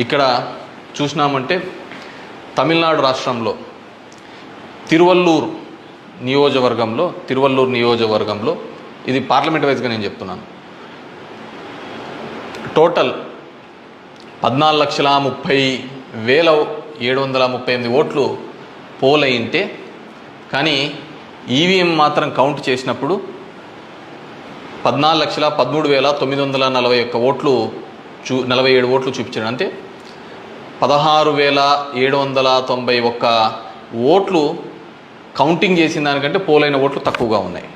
ఇక్కడ చూసినామంటే తమిళనాడు రాష్ట్రంలో తిరువల్లూరు నియోజకవర్గంలో ఇది పార్లమెంట్ వైజ్గా నేను చెప్తున్నాను. టోటల్ 14,30,738 ఓట్లు పోల్ అయింటే కానీ ఈవీఎం మాత్రం కౌంట్ చేసినప్పుడు 14,13,941 ఓట్లు 47 ఓట్లు చూపించాడు. అంటే 16,791 ఓట్లు కౌంటింగ్ చేసిన దానికంటే పోలైన ఓట్లు తక్కువగా ఉన్నాయి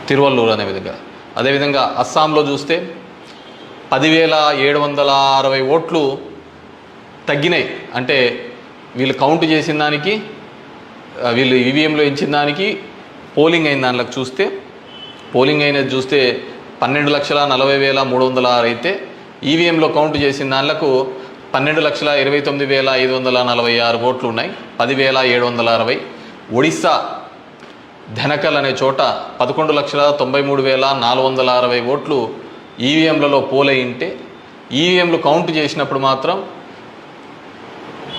తిరువల్లూరు అనే విధంగా. అదేవిధంగా అస్సాంలో చూస్తే 10,760 ఓట్లు తగ్గినాయి. అంటే వీళ్ళు కౌంట్ చేసిన దానికి వీళ్ళు ఈవీఎంలో ఇచ్చిన దానికి పోలింగ్ అయిన దానిలోకి చూస్తే పోలింగ్ అయినది చూస్తే 12,40,306 అయితే ఈవీఎంలో కౌంట్ చేసిన దానిలకు 12,29,546 ఓట్లు ఉన్నాయి, 10,760. ఒడిస్సా ధనకల్ అనే చోట 11,93,460 ఓట్లు ఈవీఎంలలో పోలయింటే ఈవీఎంలు కౌంట్ చేసినప్పుడు మాత్రం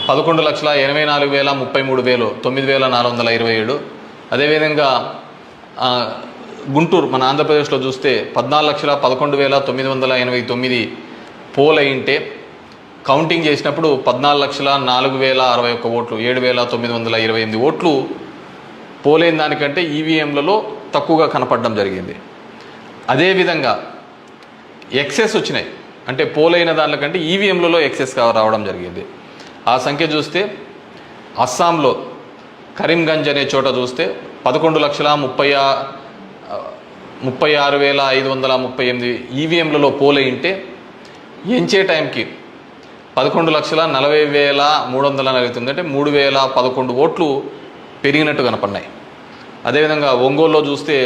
11,84,033 9,427. అదేవిధంగా గుంటూరు మన ఆంధ్రప్రదేశ్లో చూస్తే 14,11,989 పోలయింటే కౌంటింగ్ చేసినప్పుడు 14,04,061 ఓట్లు 7,928 ఓట్లు పోలైన దానికంటే ఈవీఎంలలో తక్కువగా కనపడడం జరిగింది. అదేవిధంగా ఎక్సెస్ వచ్చినాయి. అంటే పోలైన దానికంటే ఈవీఎంలలో ఎక్సెస్ రావడం జరిగింది. ఆ సంఖ్య చూస్తే అస్సాంలో కరీంగంజ్ అనే చోట చూస్తే 11,36,538 ఈవీఎంలలో పోలయింటే ఎంచే టైంకి 11,40,349 అంటే 3,011 ఓట్లు పెరిగినట్టు కనపడినాయి. అదేవిధంగా ఒంగోలులో చూస్తే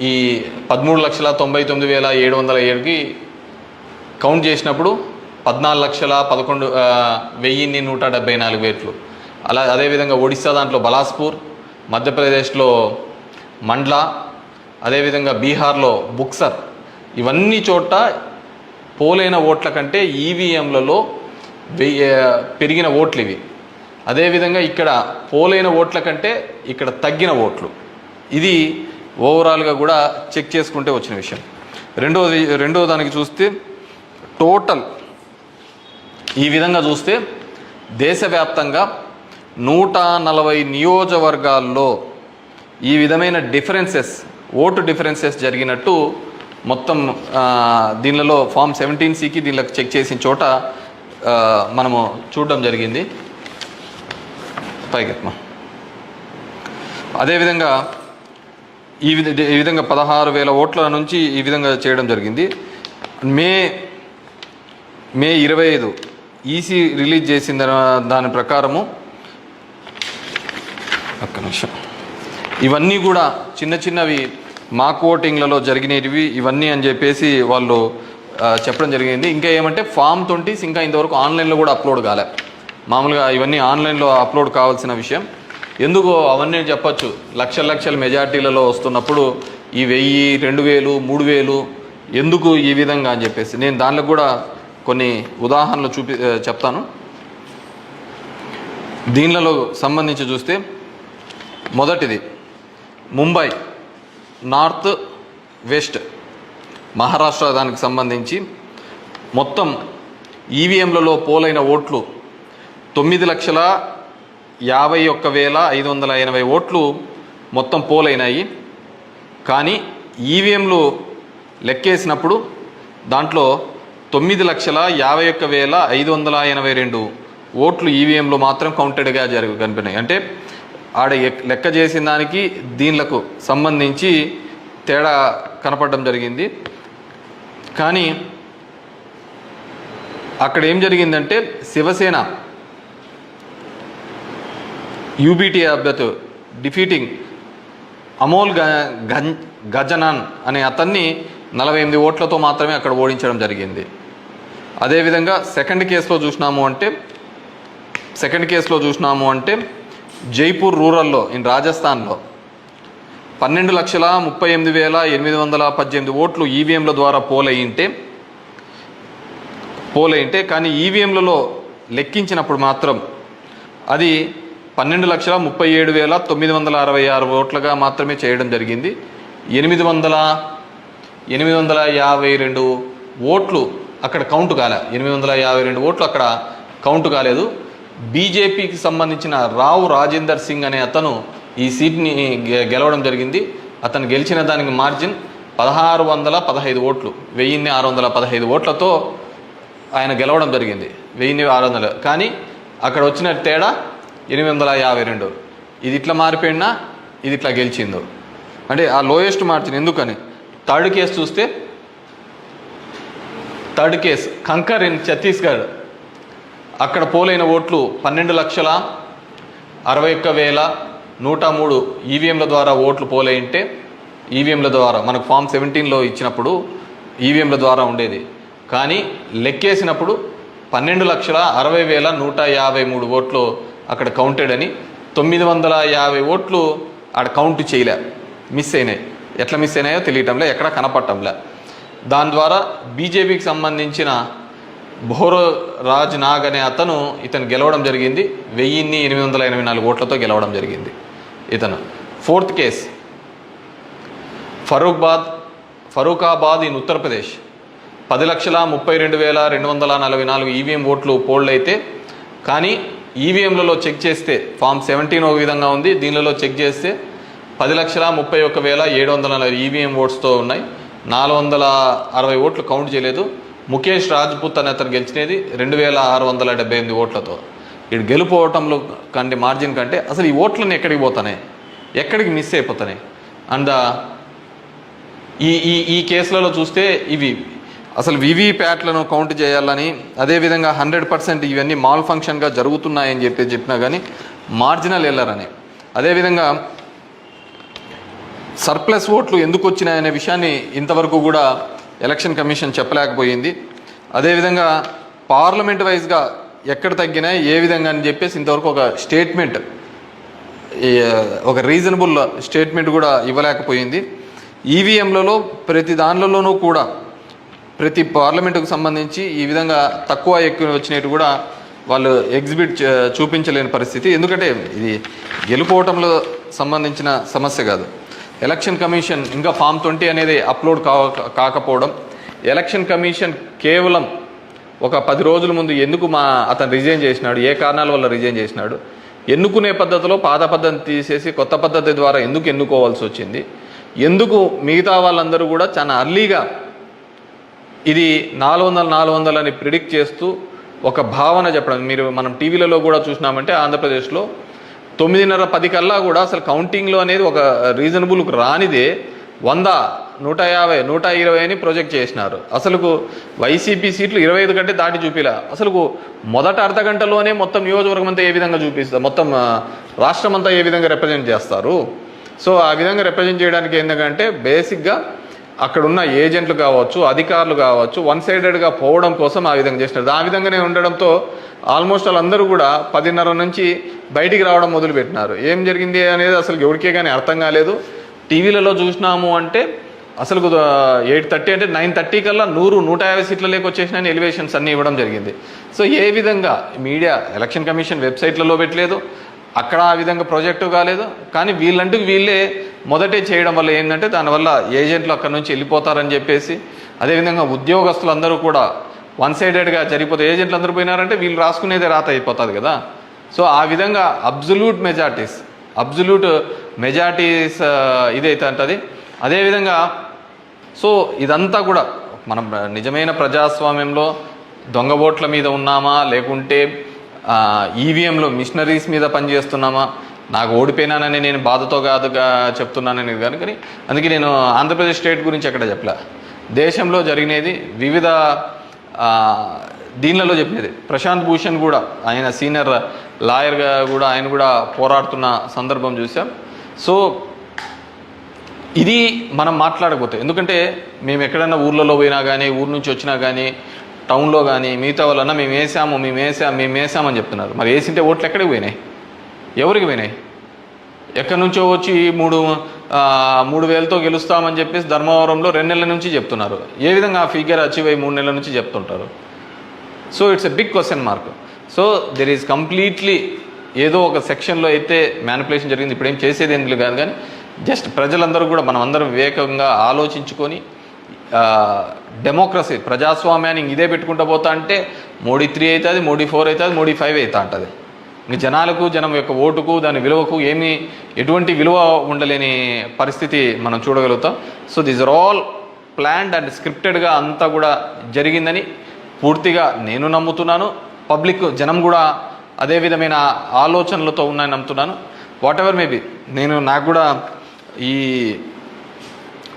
ఈ 13,99,707కి కౌంట్ చేసినప్పుడు 14,11,174 ఓట్లు. అదేవిధంగా ఒడిస్సా దాంట్లో బలాస్పూర్, మధ్యప్రదేశ్లో మండ్లా, అదేవిధంగా బీహార్లో బుక్సర్, ఇవన్నీ చోట పోలైన ఓట్ల కంటే ఈవీఎంలలో పెరిగిన ఓట్లు ఇవి. అదేవిధంగా ఇక్కడ పోలైన ఓట్ల కంటే ఇక్కడ తగ్గిన ఓట్లు. ఇది ఓవరాల్గా కూడా చెక్ చేసుకుంటే వచ్చిన విషయం. రెండో దానికి చూస్తే టోటల్ ఈ విధంగా చూస్తే దేశవ్యాప్తంగా 140 నియోజకవర్గాల్లో ఈ విధమైన ఓటు డిఫరెన్సెస్ జరిగినట్టు మొత్తం దీనిలో ఫామ్ 17C దీనిలో చెక్ చేసిన చోట మనము చూడడం జరిగింది. పైకెత్మా. అదేవిధంగా ఈ విధంగా 16,000 ఓట్ల నుంచి ఈ విధంగా చేయడం జరిగింది. మే 25 ఈసీ రిలీజ్ చేసిన దాని ప్రకారము ఒక్క నిమిషం ఇవన్నీ కూడా చిన్నవి మాక్ ఓటింగ్లలో జరిగినవి ఇవన్నీ అని చెప్పేసి వాళ్ళు చెప్పడం జరిగింది. ఇంకా ఏమంటే ఫామ్ 20 ఇంకా ఇంతవరకు ఆన్లైన్లో కూడా అప్లోడ్ కాలే. మామూలుగా ఇవన్నీ ఆన్లైన్లో అప్లోడ్ కావాల్సిన విషయం. ఎందుకో అవన్నీ చెప్పచ్చు, లక్షల మెజార్టీలలో వస్తున్నప్పుడు ఈ 1,000, 2,000, 3,000 ఎందుకు ఈ విధంగా అని చెప్పేసి నేను దానిలో కూడా కొన్ని ఉదాహరణలు చెప్తాను. దీనిలో సంబంధించి చూస్తే మొదటిది ముంబై నార్త్ వెస్ట్ మహారాష్ట్ర దానికి సంబంధించి మొత్తం ఈవీఎంలలో పోలైన ఓట్లు 9,51,580 ఓట్లు మొత్తం పోలైనాయి. కానీ ఈవీఎంలు లెక్కేసినప్పుడు దాంట్లో 9,51,582 ఓట్లు ఈవీఎంలో మాత్రం కౌంటెడ్గా కనిపినాయి. అంటే ఆడ లెక్క చేసిన దానికి దీనిలకు సంబంధించి తేడా కనపడడం జరిగింది. కానీ అక్కడ ఏం జరిగిందంటే శివసేన యూబీటీ అభ్యర్థి డిఫీటింగ్ అమోల్ గజనాన్ అనే అతన్ని 48 ఓట్లతో మాత్రమే అక్కడ ఓడించడం జరిగింది. అదేవిధంగా సెకండ్ కేసులో చూసినాము అంటే జైపూర్ రూరల్లో రాజస్థాన్లో 12,38,818 ఓట్లు ఈవీఎంల ద్వారా పోలయ్యింటే పోలైంటే, కానీ ఈవీఎంలలో లెక్కించినప్పుడు మాత్రం అది 12,37,966 ఓట్లుగా మాత్రమే చేయడం జరిగింది. 852 ఓట్లు అక్కడ కౌంట్ కాలే. 852 ఓట్లు అక్కడ కౌంట్ కాలేదు. బీజేపీకి సంబంధించిన రావు రాజేందర్ సింగ్ అనే అతను ఈ సీట్ని గెలవడం జరిగింది. అతను గెలిచిన దానికి మార్జిన్ 1615 ఓట్లు, 1615 ఓట్లతో ఆయన గెలవడం జరిగింది. 1600, కానీ అక్కడ వచ్చిన తేడా 852. ఇది ఇట్లా మారిపోయినా ఇది ఇట్లా గెలిచిందో అంటే ఆ లోయెస్ట్ మార్జిన్. ఎందుకని థర్డ్ కేసు చూస్తే, థర్డ్ కేసు కంకర్ ఇన్ ఛత్తీస్గఢ్, అక్కడ పోలైన ఓట్లు 12,61,103 ఈవీఎంల ద్వారా ఓట్లు పోలైంటే, ఈవీఎంల ద్వారా మనకు ఫామ్ 17లో ఇచ్చినప్పుడు ఈవీఎంల ద్వారా ఉండేది, కానీ లెక్కేసినప్పుడు 12,60,153 ఓట్లు అక్కడ కౌంటెడ్ అని. 950 ఓట్లు అక్కడ కౌంట్ చేయలే, మిస్ అయినాయి. ఎట్లా మిస్ అయినాయో తెలియటంలే, ఎక్కడ కనపడటంలే. దాని ద్వారా బీజేపీకి సంబంధించిన భోరో రాజ్ నాగ్ అనే ఇతను గెలవడం జరిగింది. 1884 ఓట్లతో గెలవడం జరిగింది ఇతను. Fourth case Farrukhabad in Uttar Pradesh, 10,32,244 EVM ఓట్లు పోల్డ్ అయితే, కానీ ఈవీఎంలలో చెక్ చేస్తే ఫామ్ 17 ఒక విధంగా ఉంది, దీనిలో చెక్ చేస్తే 10,31,740 ఈవీఎం ఓట్స్తో ఉన్నాయి. 460 ఓట్లు కౌంట్ చేయలేదు. ముఖేష్ రాజ్పుత్ అనే అతను గెలిచినది 2,678 ఓట్లతో. ఇటు గెలుపోవటంలో కంటే మార్జిన్ కంటే అసలు ఈ ఓట్లన్నీ ఎక్కడికి పోతున్నాయి, ఎక్కడికి మిస్ అయిపోతున్నాయి. అండ్ ఈ కేసులలో చూస్తే ఇవి అసలు వివిప్యాట్లను కౌంట్ చేయాలని, అదేవిధంగా 100% ఇవన్నీ మాల్ ఫంక్షన్గా జరుగుతున్నాయని చెప్పినా కానీ మార్జినల్ ఎర్రర్ అని, అదేవిధంగా సర్ప్లస్ ఓట్లు ఎందుకు వచ్చినాయనే విషయాన్ని ఇంతవరకు కూడా ఎలక్షన్ కమిషన్ చెప్పలేకపోయింది. అదేవిధంగా పార్లమెంట్ వైజ్గా ఎక్కడ తగ్గినాయి, ఏ విధంగా అని చెప్పేసి ఇంతవరకు ఒక స్టేట్మెంట్, ఒక రీజనబుల్ స్టేట్మెంట్ కూడా ఇవ్వలేకపోయింది. ఈవీఎంలలో ప్రతి దానిలోనూ కూడా ప్రతి పార్లమెంటుకు సంబంధించి ఈ విధంగా తక్కువ ఎక్కువ వచ్చినట్టు కూడా వాళ్ళు చూపించలేని పరిస్థితి. ఎందుకంటే ఇది గెలుపోవటంలో సంబంధించిన సమస్య కాదు. ఎలక్షన్ కమిషన్ ఇంకా ఫామ్ 20 అనేది అప్లోడ్ కాకపోవడం, ఎలక్షన్ కమిషన్ కేవలం ఒక 10 రోజుల ముందు ఎందుకు అతను రిజైన్ చేసినాడు, ఏ కారణాల వల్ల రిజైన్ చేసినాడు, ఎన్నుకునే పద్ధతిలో పాత పద్ధతిని తీసేసి కొత్త పద్ధతి ద్వారా ఎందుకు ఎన్నుకోవాల్సి వచ్చింది, ఎందుకు మిగతా వాళ్ళందరూ కూడా చాలా అర్లీగా ఇది 400 అని ప్రిడిక్ట్ చేస్తూ ఒక భావన చెప్పడం. మనం టీవీలలో కూడా చూసినామంటే ఆంధ్రప్రదేశ్లో 9:30, 10 కల్లా కూడా అసలు కౌంటింగ్లో అనేది ఒక రీజనబుల్కి రానిదే 100, 150, 120 అని ప్రొజెక్ట్ చేసినారు. అసలుకు వైసీపీ సీట్లు 25 కంటే దాటి చూపిలా. అసలుకు మొదట అర్ధ గంటలోనే మొత్తం నియోజకవర్గం అంతా ఏ విధంగా చూపిస్తారు, మొత్తం రాష్ట్రం అంతా ఏ విధంగా రిప్రజెంట్ చేస్తారు. సో ఆ విధంగా రిప్రజెంట్ చేయడానికి ఏంటంటే బేసిక్గా అక్కడున్న ఏజెంట్లు కావచ్చు, అధికారులు కావచ్చు, వన్ సైడెడ్గా పోవడం కోసం ఆ విధంగా చేసినారు. ఆ విధంగానే ఉండడంతో ఆల్మోస్ట్ వాళ్ళందరూ కూడా 10:30 నుంచి బయటికి రావడం మొదలుపెట్టినారు. ఏం జరిగింది అనేది అసలు ఎవరికే కానీ అర్థం కాలేదు. టీవీలలో చూసినాము అంటే అసలు 8:30 అంటే 9:30 కల్లా 100-150 సీట్ల లేక వచ్చేసిన ఎలివేషన్స్ అన్నీ ఇవ్వడం జరిగింది. సో ఏ విధంగా మీడియా ఎలక్షన్ కమిషన్ వెబ్సైట్లలో పెట్టలేదు, అక్కడ ఆ విధంగా ప్రాజెక్టు కాలేదు. కానీ వీళ్ళంటూ వీళ్ళే మొదటే చేయడం వల్ల ఏంటంటే దానివల్ల ఏజెంట్లు అక్కడ నుంచి వెళ్ళిపోతారని చెప్పేసి, అదేవిధంగా ఉద్యోగస్తులందరూ కూడా వన్ సైడెడ్గా జరిగిపోతే ఏజెంట్లు అందరూ పోయినారంటే వీళ్ళు రాసుకునేదే రాత అయిపోతుంది కదా. సో ఆ విధంగా అబ్జల్యూట్ మెజారిటీస్ ఇదైతే అంటది. అదేవిధంగా సో ఇదంతా కూడా మనం నిజమైన ప్రజాస్వామ్యంలో దొంగ ఓట్ల మీద ఉన్నామా, లేకుంటే ఈవీఎంలో మిషనరీస్ మీద పనిచేస్తున్నామా, నాకు ఓడిపోయినానని నేను బాధతో కాదుగా చెప్తున్నానని కానీ అందుకే నేను ఆంధ్రప్రదేశ్ స్టేట్ గురించి ఎక్కడ చెప్పలే. దేశంలో జరిగినది వివిధ దీనిలలో చెప్పినది. ప్రశాంత్ భూషణ్ కూడా ఆయన సీనియర్ లాయర్గా కూడా ఆయన కూడా పోరాడుతున్న సందర్భం చూసాం. సో ఇది మనం మాట్లాడకపోతే, ఎందుకంటే మేము ఎక్కడైనా ఊర్లలో పోయినా కానీ, ఊరు నుంచి వచ్చినా కానీ, టౌన్లో కానీ మిగతా వాళ్ళన్నా మేము వేసామని చెప్తున్నారు. మరి వేసింటే ఓట్లు ఎక్కడికి పోయినాయి, ఎవరికి పోయినాయి? ఎక్కడి నుంచో వచ్చి 3,000తో గెలుస్తామని చెప్పేసి ధర్మవరంలో 2 నెలల నుంచి చెప్తున్నారు. ఏ విధంగా ఆ ఫిగర్ అచీవ్ అయ్యి 3 నెలల నుంచి చెప్తుంటారు? So it's a big question mark. So there is completely ఏదో ఒక సెక్షన్లో అయితే మ్యానిపులేషన్ జరిగింది, ఇప్పుడు ఏం చేసేది ఎందుకు కాదు, కానీ జస్ట్ ప్రజలందరూ కూడా మనం అందరం వివేకంగా ఆలోచించుకొని డెమోక్రసీ ప్రజాస్వామ్యాన్ని ఇదే పెట్టుకుంటూ పోతా అంటే మోడీ 3 అవుతుంది, మోడీ 4 అవుతుంది, మోడీ 5 అవుతా ఉంటుంది. ఇంక జనాలకు జనం యొక్క ఓటుకు దాని విలువకు ఎటువంటి విలువ ఉండలేని పరిస్థితి మనం చూడగలుగుతాం. So these are all planned and స్క్రిప్టెడ్గా అంతా కూడా జరిగిందని పూర్తిగా నేను నమ్ముతున్నాను. పబ్లిక్ జనం కూడా అదే విధమైన ఆలోచనలతో ఉన్నాయని నమ్ముతున్నాను. వాట్ ఎవర్ మేబీ నాకు కూడా ఈ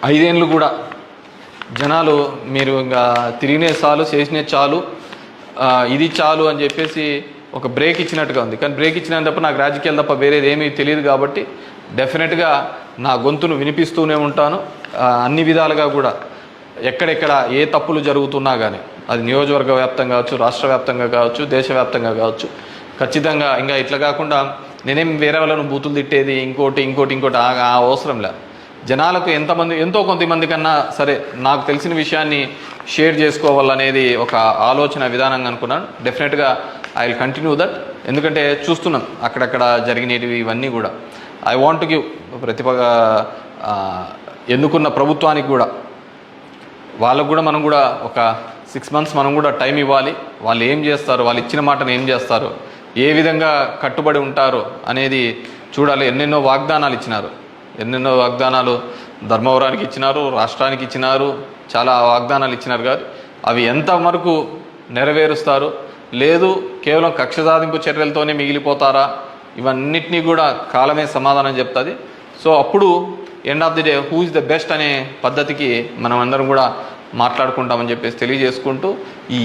5 ఏళ్ళు కూడా జనాలు మీరు ఇంకా తిరిగినే చాలు, చేసినే చాలు, ఇది చాలు అని చెప్పేసి ఒక బ్రేక్ ఇచ్చినట్టుగా ఉంది. కానీ బ్రేక్ ఇచ్చిన తప్ప నాకు రాజకీయాలు తప్ప వేరేది ఏమీ తెలియదు కాబట్టి డెఫినెట్గా నా గొంతును వినిపిస్తూనే ఉంటాను. అన్ని విధాలుగా కూడా ఎక్కడెక్కడ ఏ తప్పులు జరుగుతున్నా కానీ అది నియోజకవర్గ వ్యాప్తంగా కావచ్చు, రాష్ట్ర వ్యాప్తంగా కావచ్చు, దేశవ్యాప్తంగా కావచ్చు, ఖచ్చితంగా ఇంకా ఇట్లా కాకుండా నేనేం వేరే వాళ్ళను బూతులు తిట్టేది ఇంకోటి ఆ అవసరం లేదు. జనాలకు ఎంతో కొంతమంది కన్నా సరే నాకు తెలిసిన విషయాన్ని షేర్ చేసుకోవాలనేది ఒక ఆలోచన విధానంగా అనుకున్నాను. డెఫినెట్గా ఐ విల్ కంటిన్యూ దట్. ఎందుకంటే చూస్తున్నాం అక్కడక్కడ జరిగినవి ఇవన్నీ కూడా. ఐ వాంట్ టు గివ్ ఎన్నుకున్న ప్రభుత్వానికి కూడా వాళ్ళకు కూడా మనం కూడా ఒక 6 months మనం కూడా టైం ఇవ్వాలి. వాళ్ళు ఏం చేస్తారు, వాళ్ళు ఇచ్చిన మాటను ఏం చేస్తారు, ఏ విధంగా కట్టుబడి ఉంటారు అనేది చూడాలి. ఎన్నెన్నో వాగ్దానాలు ధర్మవరానికి ఇచ్చినారు, రాష్ట్రానికి ఇచ్చినారు, చాలా వాగ్దానాలు ఇచ్చినారు. కాదు అవి ఎంతవరకు నెరవేరుస్తారు, లేదు కేవలం కక్ష సాధింపు చర్యలతోనే మిగిలిపోతారా, ఇవన్నిటినీ కూడా కాలమే సమాధానం చెప్తుంది. సో అప్పుడు end of the day who is the best అనే పద్ధతికి మనం అందరం కూడా మాట్లాడుకుంటామని చెప్పేసి తెలియజేసుకుంటూ ఈ